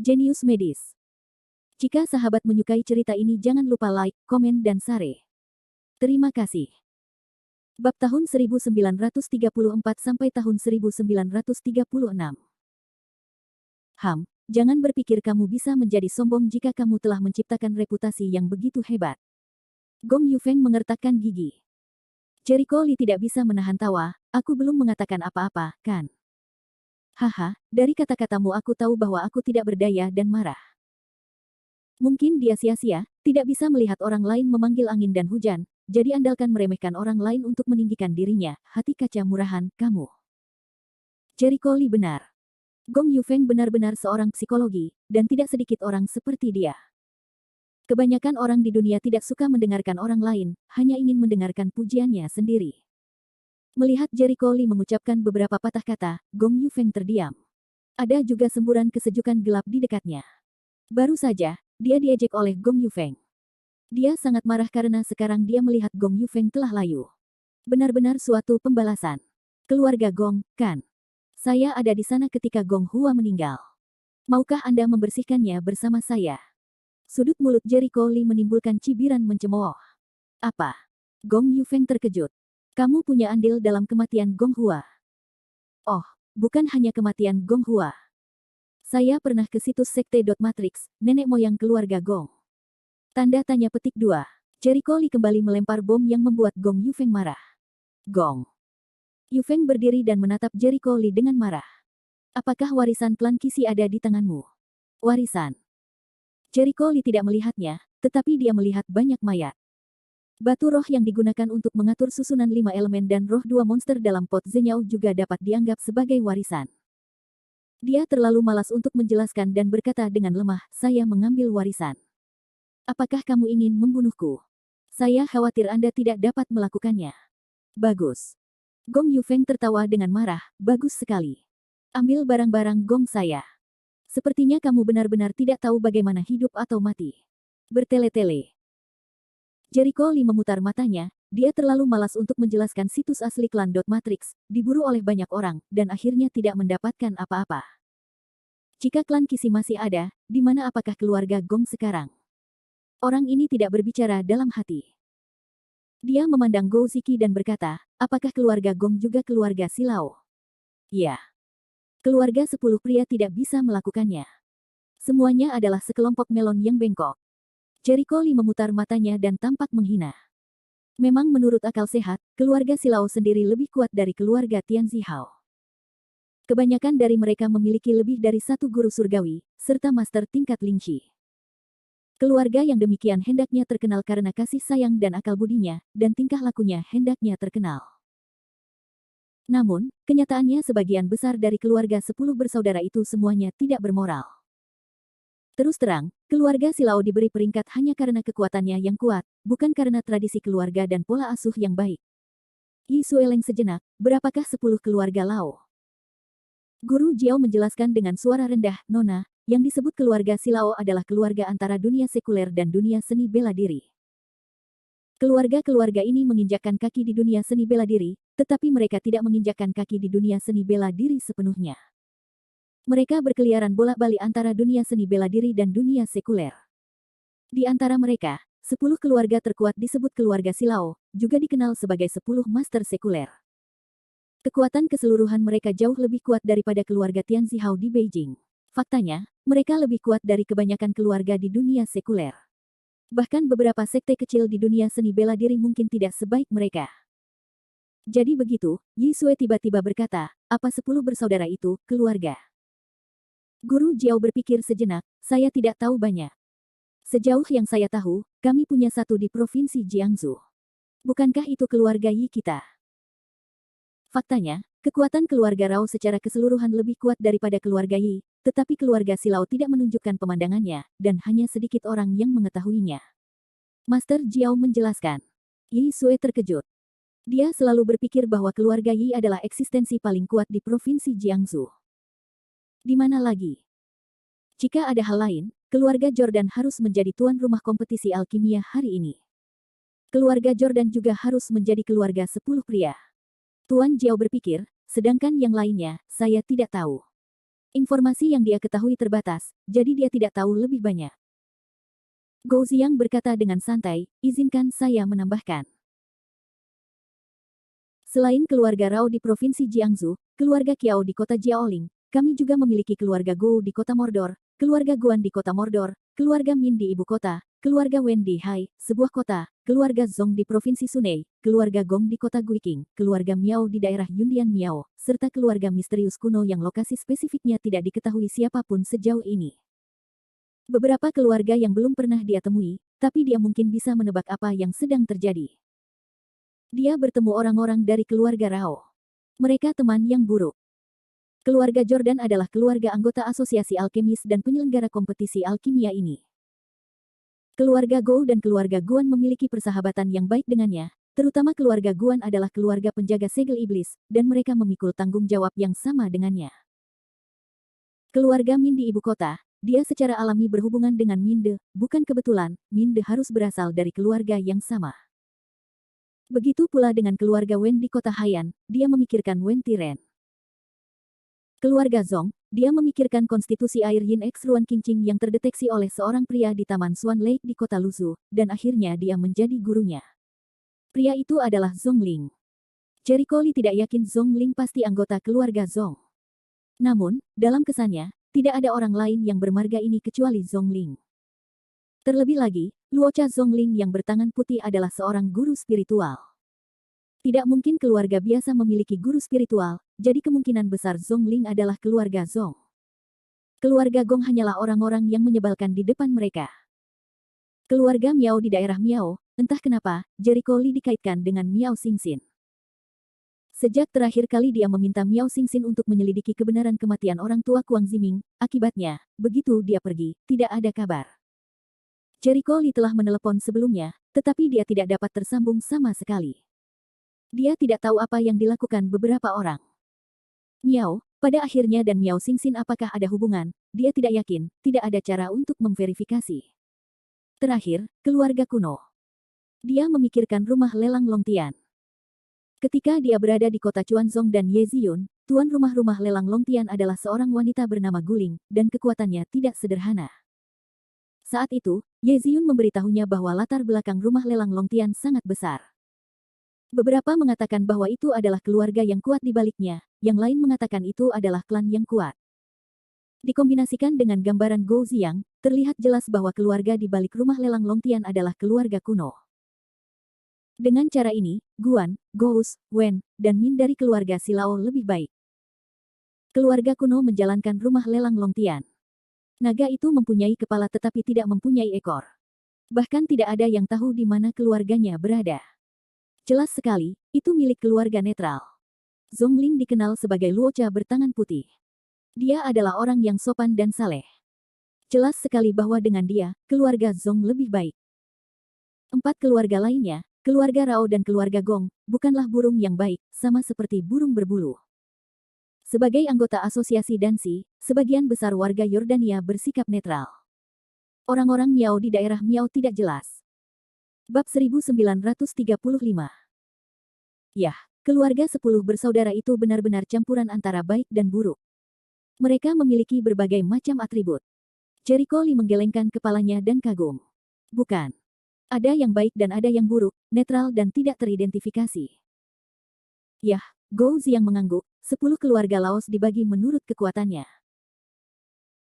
Jenius medis. Jika sahabat menyukai cerita ini jangan lupa like, komen dan share. Terima kasih. Bab tahun 1934 sampai tahun 1936. Jangan berpikir kamu bisa menjadi sombong jika kamu telah menciptakan reputasi yang begitu hebat. Gong Yufeng mengertakkan gigi. Jericho Lee tidak bisa menahan tawa, aku belum mengatakan apa-apa, kan? Haha, dari kata-katamu aku tahu bahwa aku tidak berdaya dan marah. Mungkin dia sia-sia, tidak bisa melihat orang lain memanggil angin dan hujan, jadi andalkan meremehkan orang lain untuk meninggikan dirinya, hati kaca murahan, kamu. Jericho Lee benar. Gong Yufeng benar-benar seorang psikologi, dan tidak sedikit orang seperti dia. Kebanyakan orang di dunia tidak suka mendengarkan orang lain, hanya ingin mendengarkan pujiannya sendiri. Melihat Jericho Lee mengucapkan beberapa patah kata, Gong Yufeng terdiam. Ada juga semburan kesejukan gelap di dekatnya. Baru saja, dia diejek oleh Gong Yufeng. Dia sangat marah karena sekarang dia melihat Gong Yufeng telah layu. Benar-benar suatu pembalasan. Keluarga Gong, kan? Saya ada di sana ketika Gong Hua meninggal. Maukah Anda membersihkannya bersama saya? Sudut mulut Jericho Lee menimbulkan cibiran mencemooh. Apa? Gong Yufeng terkejut. Kamu punya andil dalam kematian Gong Hua. Oh, bukan hanya kematian Gong Hua. Saya pernah ke situs sekte.matrix, nenek moyang keluarga Gong. Tanda tanya petik 2. Jericho Lee kembali melempar bom yang membuat Gong Yufeng marah. Gong. Yufeng berdiri dan menatap Jericho Lee dengan marah. Apakah warisan klan Qixi ada di tanganmu? Warisan. Jericho Lee tidak melihatnya, tetapi dia melihat banyak mayat. Batu roh yang digunakan untuk mengatur susunan 5 elemen dan roh 2 monster dalam pot Zenyao juga dapat dianggap sebagai warisan. Dia terlalu malas untuk menjelaskan dan berkata dengan lemah, saya mengambil warisan. Apakah kamu ingin membunuhku? Saya khawatir Anda tidak dapat melakukannya. Bagus. Gong Yufeng tertawa dengan marah, bagus sekali. Ambil barang-barang Gong saya. Sepertinya kamu benar-benar tidak tahu bagaimana hidup atau mati. Bertele-tele. Jericho Lee memutar matanya, dia terlalu malas untuk menjelaskan situs asli klan Matrix, diburu oleh banyak orang, dan akhirnya tidak mendapatkan apa-apa. Jika klan Qixi masih ada, di mana apakah keluarga Gong sekarang? Orang ini tidak berbicara dalam hati. Dia memandang Gou Ziki dan berkata, apakah keluarga Gong juga keluarga Silao? Ya. Keluarga 10 pria tidak bisa melakukannya. Semuanya adalah sekelompok melon yang bengkok. Jericho Lee memutar matanya dan tampak menghina. Memang menurut akal sehat, keluarga Silao sendiri lebih kuat dari keluarga Tianzi Hao. Kebanyakan dari mereka memiliki lebih dari satu guru surgawi, serta master tingkat Lingxi. Keluarga yang demikian hendaknya terkenal karena kasih sayang dan akal budinya, dan tingkah lakunya hendaknya terkenal. Namun, kenyataannya sebagian besar dari keluarga 10 bersaudara itu semuanya tidak bermoral. Terus terang, keluarga Silao diberi peringkat hanya karena kekuatannya yang kuat, bukan karena tradisi keluarga dan pola asuh yang baik. Yi Sueleng sejenak, berapakah 10 keluarga Lao? Guru Jiao menjelaskan dengan suara rendah, Nona, yang disebut keluarga Silao adalah keluarga antara dunia sekuler dan dunia seni bela diri. Keluarga-keluarga ini menginjakkan kaki di dunia seni bela diri, tetapi mereka tidak menginjakkan kaki di dunia seni bela diri sepenuhnya. Mereka berkeliaran bolak-balik antara dunia seni bela diri dan dunia sekuler. Di antara mereka, 10 keluarga terkuat disebut keluarga Silao, juga dikenal sebagai 10 master sekuler. Kekuatan keseluruhan mereka jauh lebih kuat daripada keluarga Tianzi Hao di Beijing. Faktanya, mereka lebih kuat dari kebanyakan keluarga di dunia sekuler. Bahkan beberapa sekte kecil di dunia seni bela diri mungkin tidak sebaik mereka. Jadi begitu, Yi Sue tiba-tiba berkata, apa 10 bersaudara itu, keluarga? Guru Jiao berpikir sejenak, saya tidak tahu banyak. Sejauh yang saya tahu, kami punya satu di Provinsi Jiangsu. Bukankah itu keluarga Yi kita? Faktanya, kekuatan keluarga Rao secara keseluruhan lebih kuat daripada keluarga Yi, tetapi keluarga Silao tidak menunjukkan pemandangannya, dan hanya sedikit orang yang mengetahuinya. Master Jiao menjelaskan. Yi Sue terkejut. Dia selalu berpikir bahwa keluarga Yi adalah eksistensi paling kuat di Provinsi Jiangsu. Di mana lagi? Jika ada hal lain, keluarga Jordan harus menjadi tuan rumah kompetisi alkimia hari ini. Keluarga Jordan juga harus menjadi keluarga 10 pria. Tuan Jiao berpikir, sedangkan yang lainnya, saya tidak tahu. Informasi yang dia ketahui terbatas, jadi dia tidak tahu lebih banyak. Gou Ziang berkata dengan santai, izinkan saya menambahkan. Selain keluarga Rao di Provinsi Jiangsu, keluarga Qiao di kota Jiaoling, kami juga memiliki keluarga Gou di kota Mordor, keluarga Guan di kota Mordor, keluarga Min di ibu kota, keluarga Wen di Hai, sebuah kota, keluarga Zong di Provinsi Sunei, keluarga Gong di kota Guiqing, keluarga Miao di daerah Yundian Miao, serta keluarga misterius kuno yang lokasi spesifiknya tidak diketahui siapapun sejauh ini. Beberapa keluarga yang belum pernah dia temui, tapi dia mungkin bisa menebak apa yang sedang terjadi. Dia bertemu orang-orang dari keluarga Rao. Mereka teman yang buruk. Keluarga Jordan adalah keluarga anggota asosiasi alkemis dan penyelenggara kompetisi alkimia ini. Keluarga Gou dan keluarga Guan memiliki persahabatan yang baik dengannya, terutama keluarga Guan adalah keluarga penjaga segel iblis, dan mereka memikul tanggung jawab yang sama dengannya. Keluarga Min di ibu kota, dia secara alami berhubungan dengan Minde, bukan kebetulan, Minde harus berasal dari keluarga yang sama. Begitu pula dengan keluarga Wen di kota Haiyan, dia memikirkan Wen Tiren. Keluarga Zong, dia memikirkan konstitusi air Yin X Ruan Qingqing yang terdeteksi oleh seorang pria di Taman Swan Lake di kota Luzhu, dan akhirnya dia menjadi gurunya. Pria itu adalah Zong Ling. Jericho Lee tidak yakin Zong Ling pasti anggota keluarga Zong. Namun, dalam kesannya, tidak ada orang lain yang bermarga ini kecuali Zong Ling. Terlebih lagi, Luocha Zongling yang bertangan putih adalah seorang guru spiritual. Tidak mungkin keluarga biasa memiliki guru spiritual, jadi kemungkinan besar Zongling adalah keluarga Zong. Keluarga Gong hanyalah orang-orang yang menyebalkan di depan mereka. Keluarga Miao di daerah Miao, entah kenapa, Jericho Lee dikaitkan dengan Miao Xingxin. Sejak terakhir kali dia meminta Miao Xingxin untuk menyelidiki kebenaran kematian orang tua Kuang Ziming, akibatnya, begitu dia pergi, tidak ada kabar. Jericho Lee telah menelepon sebelumnya, tetapi dia tidak dapat tersambung sama sekali. Dia tidak tahu apa yang dilakukan beberapa orang. Miao, pada akhirnya dan Miao Xingxin apakah ada hubungan, dia tidak yakin, tidak ada cara untuk memverifikasi. Terakhir, keluarga kuno. Dia memikirkan rumah lelang Longtian. Ketika dia berada di kota Chuanzong dan Yeziyun, tuan rumah lelang Longtian adalah seorang wanita bernama Guling, dan kekuatannya tidak sederhana. Saat itu, Yeziyun memberitahunya bahwa latar belakang rumah lelang Longtian sangat besar. Beberapa mengatakan bahwa itu adalah keluarga yang kuat di baliknya, yang lain mengatakan itu adalah klan yang kuat. Dikombinasikan dengan gambaran Gou Ziang, terlihat jelas bahwa keluarga di balik rumah lelang Longtian adalah keluarga kuno. Dengan cara ini, Guan, Gous, Wen, dan Min dari keluarga Silao lebih baik. Keluarga kuno menjalankan rumah lelang Longtian. Naga itu mempunyai kepala tetapi tidak mempunyai ekor. Bahkan tidak ada yang tahu di mana keluarganya berada. Jelas sekali, itu milik keluarga netral. Zongling dikenal sebagai Luocha bertangan putih. Dia adalah orang yang sopan dan saleh. Jelas sekali bahwa dengan dia, keluarga Zong lebih baik. 4 keluarga lainnya, keluarga Rao dan keluarga Gong, bukanlah burung yang baik, sama seperti burung berbulu. Sebagai anggota asosiasi Dansi, sebagian besar warga Yordania bersikap netral. Orang-orang Miao di daerah Miao tidak jelas. Bab 1935. Yah, keluarga 10 bersaudara itu benar-benar campuran antara baik dan buruk. Mereka memiliki berbagai macam atribut. Jericho Lee menggelengkan kepalanya dan kagum. Bukan. Ada yang baik dan ada yang buruk, netral dan tidak teridentifikasi. Yah, Gou Ziang mengangguk, 10 keluarga Laos dibagi menurut kekuatannya.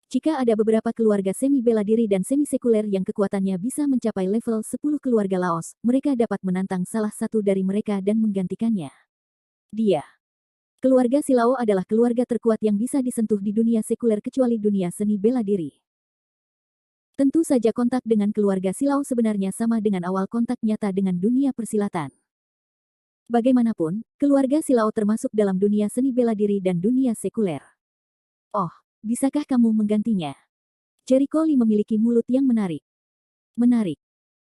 Jika ada beberapa keluarga semi bela diri dan semi sekuler yang kekuatannya bisa mencapai level 10 keluarga Laos, mereka dapat menantang salah satu dari mereka dan menggantikannya. Dia. Keluarga Silao adalah keluarga terkuat yang bisa disentuh di dunia sekuler kecuali dunia seni bela diri. Tentu saja kontak dengan keluarga Silao sebenarnya sama dengan awal kontak nyata dengan dunia persilatan. Bagaimanapun, keluarga Silao termasuk dalam dunia seni bela diri dan dunia sekuler. Oh, bisakah kamu menggantinya? Jericho Lee memiliki mulut yang menarik. Menarik.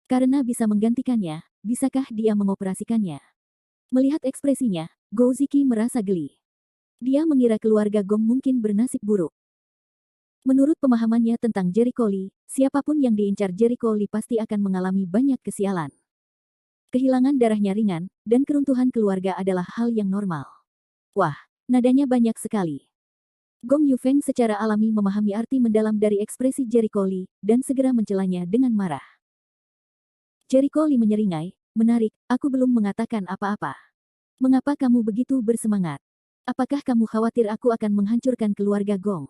Karena bisa menggantikannya, bisakah dia mengoperasikannya? Melihat ekspresinya, Gou Ziki merasa geli. Dia mengira keluarga Gong mungkin bernasib buruk. Menurut pemahamannya tentang Jericho Lee, siapapun yang diincar Jericho Lee pasti akan mengalami banyak kesialan. Kehilangan darahnya ringan, dan keruntuhan keluarga adalah hal yang normal. Wah, nadanya banyak sekali. Gong Yufeng secara alami memahami arti mendalam dari ekspresi Jericho Lee, dan segera mencelanya dengan marah. Jericho Lee menyeringai, menarik, aku belum mengatakan apa-apa. Mengapa kamu begitu bersemangat? Apakah kamu khawatir aku akan menghancurkan keluarga Gong?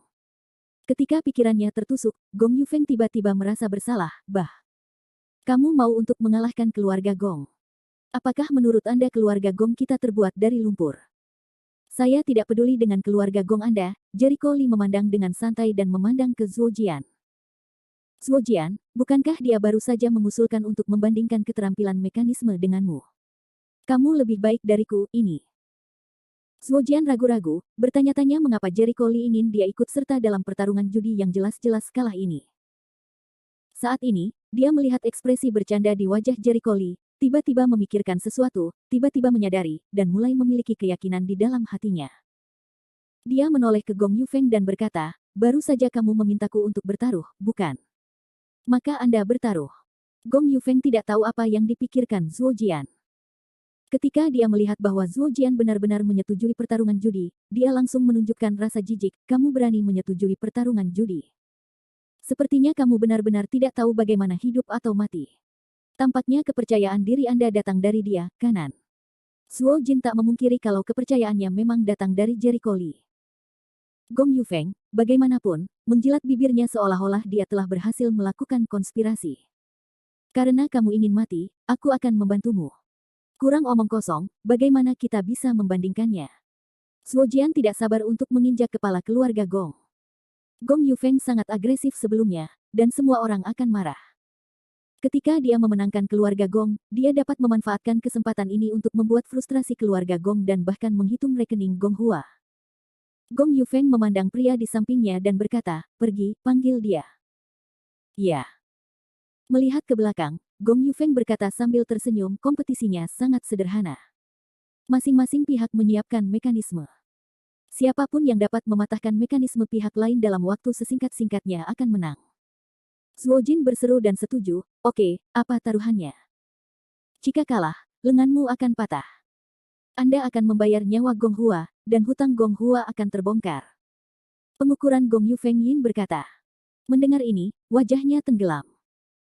Ketika pikirannya tertusuk, Gong Yufeng tiba-tiba merasa bersalah, kamu mau untuk mengalahkan keluarga Gong. Apakah menurut Anda keluarga Gong kita terbuat dari lumpur? Saya tidak peduli dengan keluarga Gong Anda, Jericho Lee memandang dengan santai dan memandang ke Zhuo Jian. Zhuo Jian, bukankah dia baru saja mengusulkan untuk membandingkan keterampilan mekanisme denganmu? Kamu lebih baik dariku, ini. Zhuo Jian ragu-ragu, bertanya-tanya mengapa Jericho Lee ingin dia ikut serta dalam pertarungan judi yang jelas-jelas kalah ini. Saat ini, dia melihat ekspresi bercanda di wajah Jericho Lee, tiba-tiba memikirkan sesuatu, tiba-tiba menyadari, dan mulai memiliki keyakinan di dalam hatinya. Dia menoleh ke Gong Yufeng dan berkata, baru saja kamu memintaku untuk bertaruh, bukan? Maka Anda bertaruh. Gong Yufeng tidak tahu apa yang dipikirkan Zhuo Jian. Ketika dia melihat bahwa Zhuo Jian benar-benar menyetujui pertarungan judi, dia langsung menunjukkan rasa jijik, kamu berani menyetujui pertarungan judi. Sepertinya kamu benar-benar tidak tahu bagaimana hidup atau mati. Tampaknya kepercayaan diri Anda datang dari dia, kanan. Zhuo Jin tak memungkiri kalau kepercayaannya memang datang dari Jericho Lee. Gong Yufeng, bagaimanapun, menjilat bibirnya seolah-olah dia telah berhasil melakukan konspirasi. Karena kamu ingin mati, aku akan membantumu. Kurang omong kosong, bagaimana kita bisa membandingkannya? Zhuo Jian tidak sabar untuk menginjak kepala keluarga Gong. Gong Yufeng sangat agresif sebelumnya, dan semua orang akan marah. Ketika dia memenangkan keluarga Gong, dia dapat memanfaatkan kesempatan ini untuk membuat frustrasi keluarga Gong dan bahkan menghitung rekening Gong Hua. Gong Yufeng memandang pria di sampingnya dan berkata, pergi, panggil dia. Ya. Melihat ke belakang, Gong Yufeng berkata sambil tersenyum, kompetisinya sangat sederhana. Masing-masing pihak menyiapkan mekanisme. Siapapun yang dapat mematahkan mekanisme pihak lain dalam waktu sesingkat-singkatnya akan menang. Zhuo Jin berseru dan setuju, oke, apa taruhannya? Jika kalah, lenganmu akan patah. Anda akan membayar nyawa Gong Hua, dan hutang Gong Hua akan terbongkar. Pengukuran Gong Yufeng Yin berkata. Mendengar ini, wajahnya tenggelam.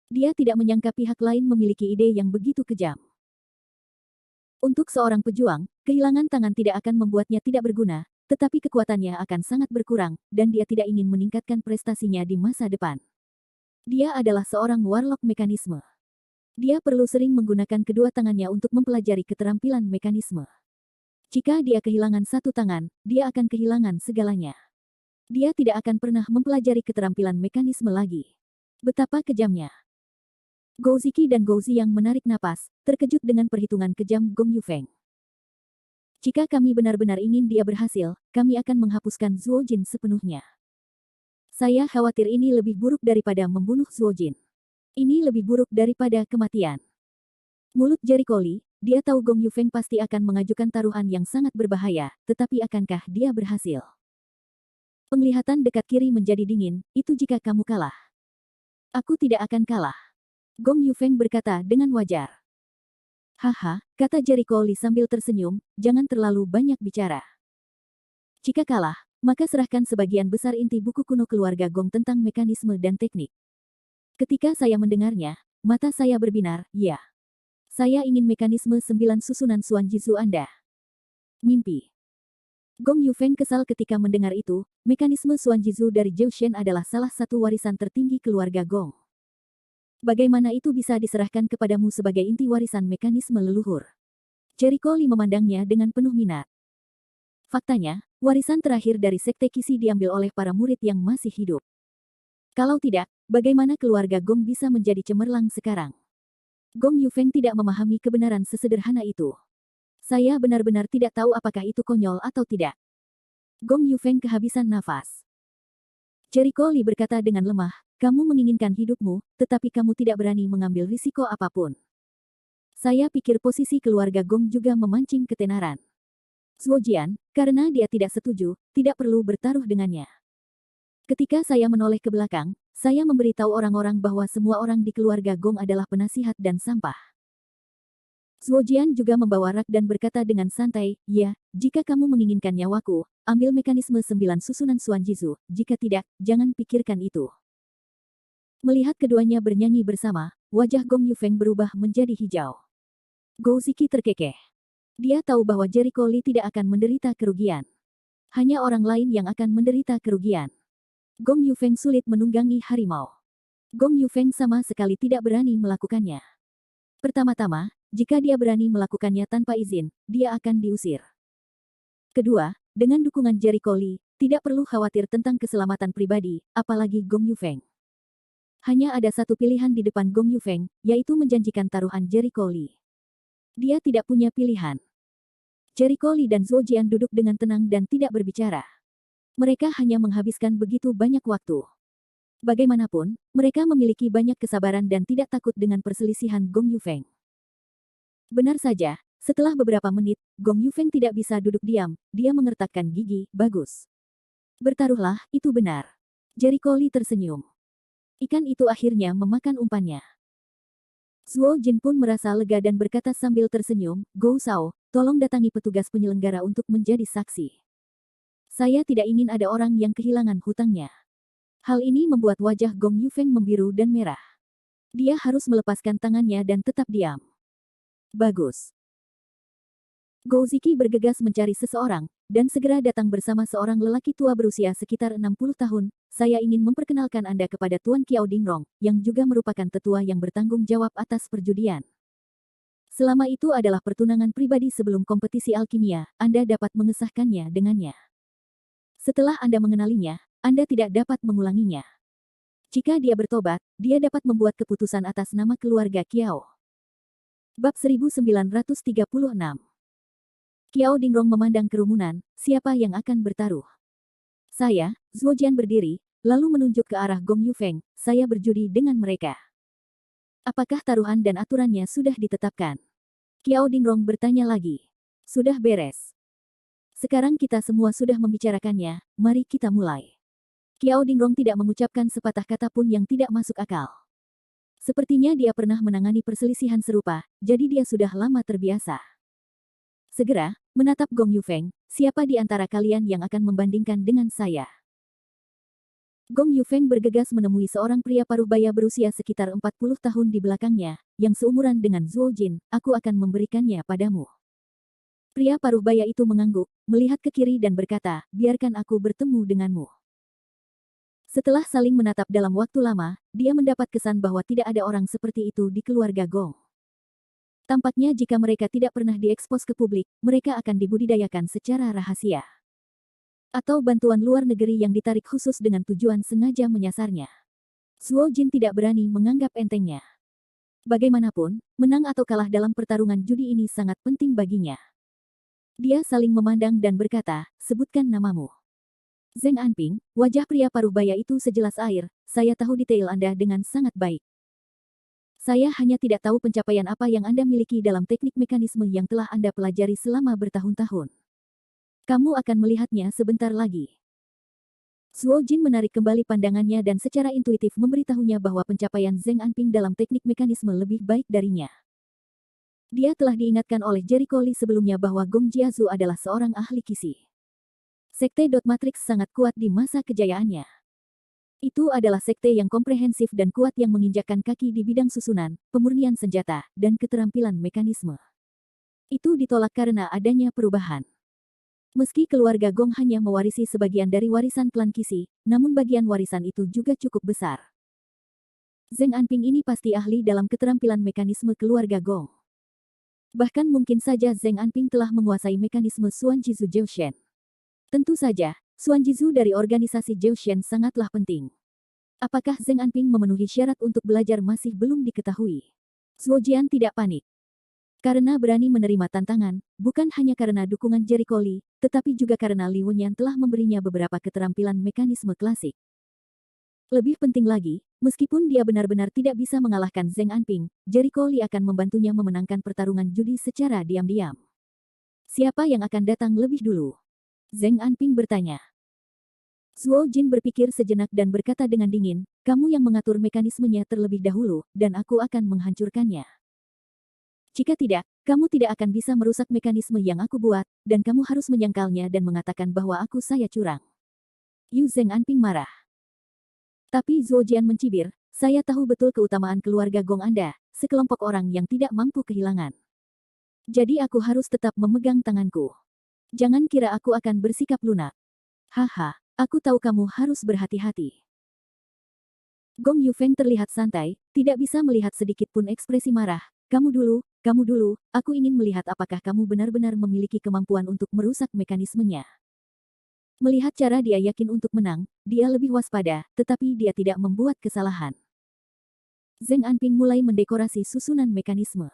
Dia tidak menyangka pihak lain memiliki ide yang begitu kejam. Untuk seorang pejuang, kehilangan tangan tidak akan membuatnya tidak berguna, tetapi kekuatannya akan sangat berkurang, dan dia tidak ingin meningkatkan prestasinya di masa depan. Dia adalah seorang warlock mekanisme. Dia perlu sering menggunakan kedua tangannya untuk mempelajari keterampilan mekanisme. Jika dia kehilangan satu tangan, dia akan kehilangan segalanya. Dia tidak akan pernah mempelajari keterampilan mekanisme lagi. Betapa kejamnya. Gou Ziki dan Gou Ziyang menarik napas, terkejut dengan perhitungan kejam Gong Yufeng. Jika kami benar-benar ingin dia berhasil, kami akan menghapuskan Zhuo Jin sepenuhnya. Saya khawatir ini lebih buruk daripada membunuh Zhuo Jin. Ini lebih buruk daripada kematian. Mulut Jericho Lee, dia tahu Gong Yufeng pasti akan mengajukan taruhan yang sangat berbahaya, tetapi akankah dia berhasil? Penglihatan dekat kiri menjadi dingin, itu jika kamu kalah. Aku tidak akan kalah. Gong Yufeng berkata dengan wajar. Haha, kata Jericho Lee sambil tersenyum, jangan terlalu banyak bicara. Jika kalah, maka serahkan sebagian besar inti buku kuno keluarga Gong tentang mekanisme dan teknik. Ketika saya mendengarnya, mata saya berbinar, ya. Saya ingin mekanisme 9 susunan Xuan Jizhu Anda. Mimpi. Gong Yufeng kesal ketika mendengar itu, mekanisme Xuan Jizhu dari Zhou Shen adalah salah satu warisan tertinggi keluarga Gong. Bagaimana itu bisa diserahkan kepadamu sebagai inti warisan mekanisme leluhur? Jericho Lee memandangnya dengan penuh minat. Faktanya, warisan terakhir dari Sekte Qixi diambil oleh para murid yang masih hidup. Kalau tidak, bagaimana keluarga Gong bisa menjadi cemerlang sekarang? Gong Yufeng tidak memahami kebenaran sesederhana itu. Saya benar-benar tidak tahu apakah itu konyol atau tidak. Gong Yufeng kehabisan nafas. Jericho Lee berkata dengan lemah, kamu menginginkan hidupmu, tetapi kamu tidak berani mengambil risiko apapun. Saya pikir posisi keluarga Gong juga memancing ketenaran. Zhuo Jian, karena dia tidak setuju, tidak perlu bertaruh dengannya. Ketika saya menoleh ke belakang, saya memberitahu orang-orang bahwa semua orang di keluarga Gong adalah penasihat dan sampah. Zhuo Jian juga membawa rak dan berkata dengan santai, ya, jika kamu menginginkan nyawaku, ambil mekanisme 9 susunan Xuan Jizu, jika tidak, jangan pikirkan itu. Melihat keduanya bernyanyi bersama, wajah Gong Yufeng berubah menjadi hijau. Gou Ziki terkekeh. Dia tahu bahwa Jericho Lee tidak akan menderita kerugian. Hanya orang lain yang akan menderita kerugian. Gong Yufeng sulit menunggangi harimau. Gong Yufeng sama sekali tidak berani melakukannya. Pertama-tama, jika dia berani melakukannya tanpa izin, dia akan diusir. Kedua, dengan dukungan Jericho Lee, tidak perlu khawatir tentang keselamatan pribadi, apalagi Gong Yufeng. Hanya ada satu pilihan di depan Gong Yufeng, yaitu menjanjikan taruhan Jericho Lee. Dia tidak punya pilihan. Jericho Lee dan Zhuo Jian duduk dengan tenang dan tidak berbicara. Mereka hanya menghabiskan begitu banyak waktu. Bagaimanapun, mereka memiliki banyak kesabaran dan tidak takut dengan perselisihan Gong Yufeng. Benar saja, setelah beberapa menit, Gong Yufeng tidak bisa duduk diam, dia mengertakkan gigi, bagus. Bertaruhlah, itu benar. Jericho Lee tersenyum. Ikan itu akhirnya memakan umpannya. Zhuo Jin pun merasa lega dan berkata sambil tersenyum, Gou Shao, tolong datangi petugas penyelenggara untuk menjadi saksi. Saya tidak ingin ada orang yang kehilangan hutangnya. Hal ini membuat wajah Gong Yufeng membiru dan merah. Dia harus melepaskan tangannya dan tetap diam. Bagus. Gou Ziki bergegas mencari seseorang, dan segera datang bersama seorang lelaki tua berusia sekitar 60 tahun. Saya ingin memperkenalkan Anda kepada Tuan Qiao Dingrong, yang juga merupakan tetua yang bertanggung jawab atas perjudian. Selama itu adalah pertunangan pribadi sebelum kompetisi alkimia, Anda dapat mengesahkannya dengannya. Setelah Anda mengenalinya, Anda tidak dapat mengulanginya. Jika dia bertobat, dia dapat membuat keputusan atas nama keluarga Qiao. Bab 1936. Qiao Dingrong memandang kerumunan, siapa yang akan bertaruh? Saya, Zhuo Jian berdiri, lalu menunjuk ke arah Gong Yufeng, saya berjudi dengan mereka. Apakah taruhan dan aturannya sudah ditetapkan? Qiao Dingrong bertanya lagi. Sudah beres. Sekarang kita semua sudah membicarakannya, mari kita mulai. Qiao Dingrong tidak mengucapkan sepatah kata pun yang tidak masuk akal. Sepertinya dia pernah menangani perselisihan serupa, jadi dia sudah lama terbiasa. Segera, menatap Gong Yufeng, siapa di antara kalian yang akan membandingkan dengan saya? Gong Yufeng bergegas menemui seorang pria paruhbaya berusia sekitar 40 tahun di belakangnya, yang seumuran dengan Zhuo Jin, aku akan memberikannya padamu. Pria paruhbaya itu mengangguk, melihat ke kiri dan berkata, biarkan aku bertemu denganmu. Setelah saling menatap dalam waktu lama, dia mendapat kesan bahwa tidak ada orang seperti itu di keluarga Gong. Tampaknya jika mereka tidak pernah diekspos ke publik, mereka akan dibudidayakan secara rahasia. Atau bantuan luar negeri yang ditarik khusus dengan tujuan sengaja menyasarnya. Zhuo Jin tidak berani menganggap entengnya. Bagaimanapun, menang atau kalah dalam pertarungan judi ini sangat penting baginya. Dia saling memandang dan berkata, sebutkan namamu. Zeng Anping, wajah pria paruhbaya itu sejelas air, saya tahu detail Anda dengan sangat baik. Saya hanya tidak tahu pencapaian apa yang Anda miliki dalam teknik mekanisme yang telah Anda pelajari selama bertahun-tahun. Kamu akan melihatnya sebentar lagi. Zhuo Jin menarik kembali pandangannya dan secara intuitif memberitahunya bahwa pencapaian Zeng Anping dalam teknik mekanisme lebih baik darinya. Dia telah diingatkan oleh Jericho Lee sebelumnya bahwa Gong Jiazu adalah seorang ahli qi. Sekte Dot Matrix sangat kuat di masa kejayaannya. Itu adalah sekte yang komprehensif dan kuat yang menginjakkan kaki di bidang susunan, pemurnian senjata, dan keterampilan mekanisme. Itu ditolak karena adanya perubahan. Meski keluarga Gong hanya mewarisi sebagian dari warisan klan Qi, namun bagian warisan itu juga cukup besar. Zeng Anping ini pasti ahli dalam keterampilan mekanisme keluarga Gong. Bahkan mungkin saja Zeng Anping telah menguasai mekanisme Xuan Jizu Jiushen. Tentu saja, Xuan Jizu dari organisasi Jiushen sangatlah penting. Apakah Zeng Anping memenuhi syarat untuk belajar masih belum diketahui. Zhuo Jian tidak panik. Karena berani menerima tantangan, bukan hanya karena dukungan Jericho Lee, tetapi juga karena Li Wenyan telah memberinya beberapa keterampilan mekanisme klasik. Lebih penting lagi, meskipun dia benar-benar tidak bisa mengalahkan Zeng Anping, Jericho Lee akan membantunya memenangkan pertarungan judi secara diam-diam. Siapa yang akan datang lebih dulu? Zeng Anping bertanya. Zhuo Jin berpikir sejenak dan berkata dengan dingin, kamu yang mengatur mekanismenya terlebih dahulu, dan aku akan menghancurkannya. Jika tidak, kamu tidak akan bisa merusak mekanisme yang aku buat, dan kamu harus menyangkalnya dan mengatakan bahwa saya curang. Yu Zeng Anping marah. Tapi Zhuo Jian mencibir, saya tahu betul keutamaan keluarga Gong Anda, sekelompok orang yang tidak mampu kehilangan. Jadi aku harus tetap memegang tanganku. Jangan kira aku akan bersikap lunak. Haha, aku tahu kamu harus berhati-hati. Gong Yufeng terlihat santai, tidak bisa melihat sedikit pun ekspresi marah. Kamu dulu, aku ingin melihat apakah kamu benar-benar memiliki kemampuan untuk merusak mekanismenya. Melihat cara dia yakin untuk menang, dia lebih waspada, tetapi dia tidak membuat kesalahan. Zeng Anping mulai mendekorasi susunan mekanisme.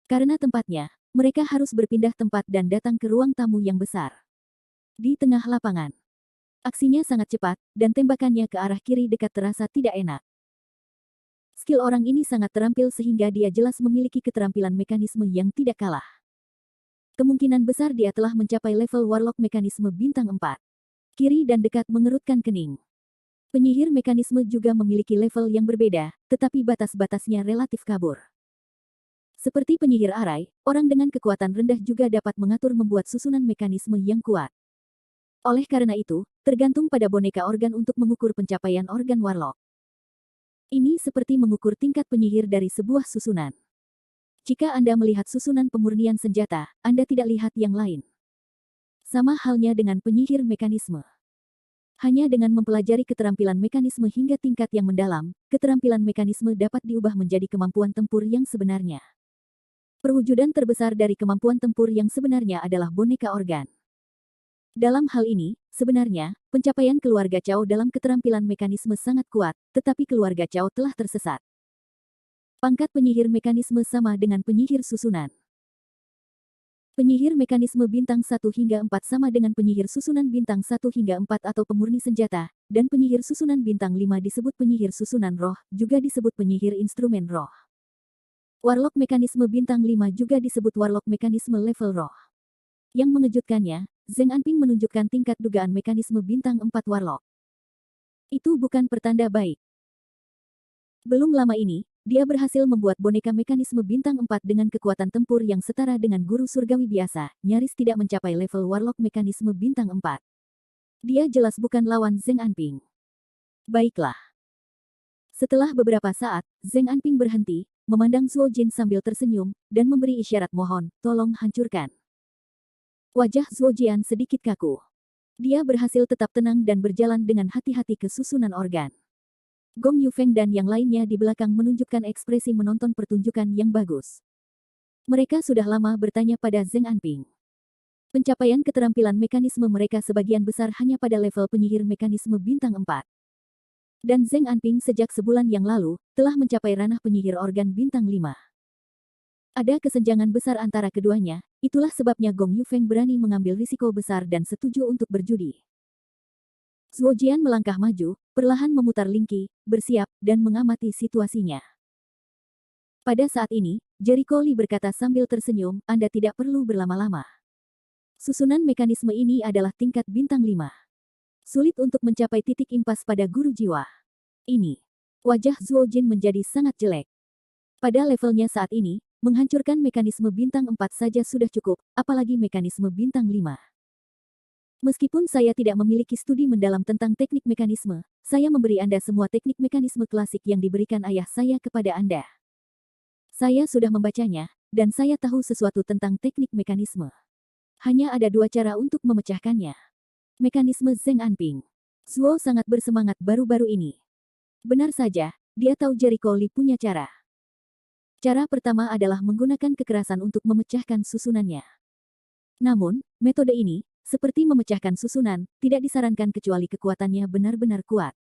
Karena tempatnya, mereka harus berpindah tempat dan datang ke ruang tamu yang besar. Di tengah lapangan. Aksinya sangat cepat, dan tembakannya ke arah kiri dekat terasa tidak enak. Skill orang ini sangat terampil sehingga dia jelas memiliki keterampilan mekanisme yang tidak kalah. Kemungkinan besar dia telah mencapai level Warlock mekanisme bintang 4. Kiri dan dekat mengerutkan kening. Penyihir mekanisme juga memiliki level yang berbeda, tetapi batas-batasnya relatif kabur. Seperti penyihir arai, orang dengan kekuatan rendah juga dapat mengatur membuat susunan mekanisme yang kuat. Oleh karena itu, tergantung pada boneka organ untuk mengukur pencapaian organ Warlock. Ini seperti mengukur tingkat penyihir dari sebuah susunan. Jika Anda melihat susunan pemurnian senjata, Anda tidak lihat yang lain. Sama halnya dengan penyihir mekanisme. Hanya dengan mempelajari keterampilan mekanisme hingga tingkat yang mendalam, keterampilan mekanisme dapat diubah menjadi kemampuan tempur yang sebenarnya. Perwujudan terbesar dari kemampuan tempur yang sebenarnya adalah boneka organ. Dalam hal ini, sebenarnya, pencapaian keluarga Cao dalam keterampilan mekanisme sangat kuat, tetapi keluarga Cao telah tersesat. Pangkat penyihir mekanisme sama dengan penyihir susunan. Penyihir mekanisme bintang 1 hingga 4 sama dengan penyihir susunan bintang 1 hingga 4 atau pemurni senjata, dan penyihir susunan bintang 5 disebut penyihir susunan roh, juga disebut penyihir instrumen roh. Warlock mekanisme bintang 5 juga disebut warlock mekanisme level roh. Yang mengejutkannya, Zeng Anping menunjukkan tingkat dugaan mekanisme bintang 4 Warlock. Itu bukan pertanda baik. Belum lama ini, dia berhasil membuat boneka mekanisme bintang 4 dengan kekuatan tempur yang setara dengan guru surgawi biasa, nyaris tidak mencapai level Warlock mekanisme bintang 4. Dia jelas bukan lawan Zeng Anping. Baiklah. Setelah beberapa saat, Zeng Anping berhenti, memandang Zhuo Jin sambil tersenyum, dan memberi isyarat mohon, tolong hancurkan. Wajah Zhuo Jian sedikit kaku. Dia berhasil tetap tenang dan berjalan dengan hati-hati ke susunan organ. Gong Yufeng dan yang lainnya di belakang menunjukkan ekspresi menonton pertunjukan yang bagus. Mereka sudah lama bertanya pada Zeng Anping. Pencapaian keterampilan mekanisme mereka sebagian besar hanya pada level penyihir mekanisme bintang 4. Dan Zeng Anping sejak sebulan yang lalu, telah mencapai ranah penyihir organ bintang 5. Ada kesenjangan besar antara keduanya, itulah sebabnya Gong Yufeng berani mengambil risiko besar dan setuju untuk berjudi. Zhuo Jian melangkah maju, perlahan memutar lingki, bersiap, dan mengamati situasinya. Pada saat ini, Jericho Lee berkata sambil tersenyum, Anda tidak perlu berlama-lama. Susunan mekanisme ini adalah tingkat bintang 5. Sulit untuk mencapai titik impas pada guru jiwa. Ini. Wajah Zhuo Jin menjadi sangat jelek. Pada levelnya saat ini, menghancurkan mekanisme bintang 4 saja sudah cukup, apalagi mekanisme bintang 5. Meskipun saya tidak memiliki studi mendalam tentang teknik mekanisme, saya memberi Anda semua teknik mekanisme klasik yang diberikan ayah saya kepada Anda. Saya sudah membacanya, dan saya tahu sesuatu tentang teknik mekanisme. Hanya ada 2 cara untuk memecahkannya. Mekanisme Zeng Anping. Zhuo sangat bersemangat baru-baru ini. Benar saja, dia tahu Jericho Lee punya cara. Cara pertama adalah menggunakan kekerasan untuk memecahkan susunannya. Namun, metode ini, seperti memecahkan susunan, tidak disarankan kecuali kekuatannya benar-benar kuat.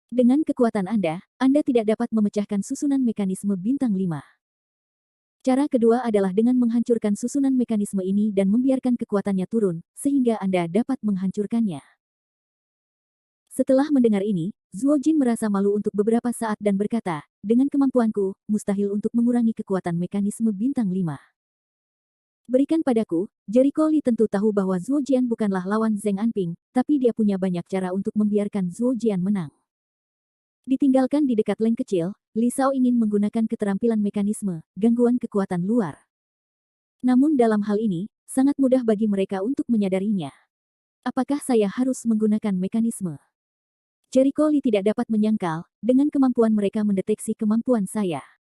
Dengan kekuatan Anda tidak dapat memecahkan susunan mekanisme bintang 5. Cara kedua adalah dengan menghancurkan susunan mekanisme ini dan membiarkan kekuatannya turun, sehingga Anda dapat menghancurkannya. Setelah mendengar ini, Zhuo Jin merasa malu untuk beberapa saat dan berkata, dengan kemampuanku, mustahil untuk mengurangi kekuatan mekanisme bintang 5. Berikan padaku, Jericho Lee tentu tahu bahwa Zhuo Jian bukanlah lawan Zeng Anping, tapi dia punya banyak cara untuk membiarkan Zhuo Jian menang. Ditinggalkan di dekat leng kecil, Li Shao ingin menggunakan keterampilan mekanisme, gangguan kekuatan luar. Namun dalam hal ini, sangat mudah bagi mereka untuk menyadarinya. Apakah saya harus menggunakan mekanisme? Jericho Lee tidak dapat menyangkal, dengan kemampuan mereka mendeteksi kemampuan saya.